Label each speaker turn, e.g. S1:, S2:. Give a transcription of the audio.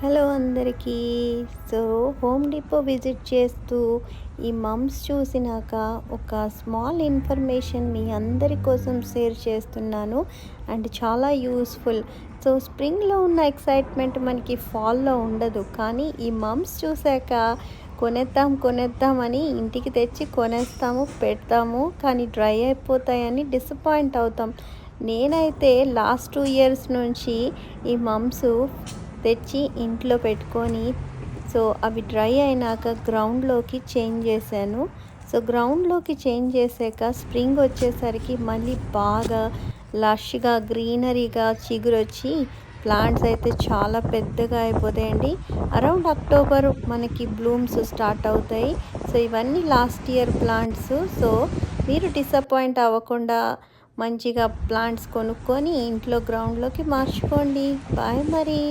S1: Hello అందరికీ. So home depot visit చేస్తూ ఈ మమ్స్ చూసినాక ఒక స్మాల్ ఇన్ఫర్మేషన్ మీ అందరి కోసం షేర్ చేస్తున్నాను. అండ్ చాలా యూస్ఫుల్. సో స్ప్రింగ్లో ఉన్న ఎక్సైట్మెంట్ మనకి ఫాల్లో ఉండదు, కానీ ఈ మమ్స్ చూశాక కొనేద్దామని ఇంటికి తెచ్చి కొనేస్తాము, పెడతాము, కానీ డ్రై అయిపోతాయని డిసప్పాయింట్ అవుతాం. నేనైతే లాస్ట్ 2 ఇయర్స్ నుంచి ఈ మమ్స్ తెచ్చి ఇంట్లో పెట్టుకొని, సో అవి డ్రై అయినాక గ్రౌండ్లోకి చేంజ్ చేశాను. సో గ్రౌండ్లోకి చేంజ్ చేసాక స్ప్రింగ్ వచ్చేసరికి మళ్ళీ బాగా లష్గా గ్రీనరీగా చిగురొచ్చి ప్లాంట్స్ అయితే చాలా పెద్దగా అయిపోతాయండి. అరౌండ్ అక్టోబర్ మనకి బ్లూమ్స్ స్టార్ట్ అవుతాయి. సో ఇవన్నీ లాస్ట్ ఇయర్ ప్లాంట్స్. సో మీరు డిసప్పాయింట్ అవ్వకుండా మంచిగా ప్లాంట్స్ కొనుక్కొని ఇంట్లో గ్రౌండ్లోకి మార్చుకోండి. బాయ్ మరి.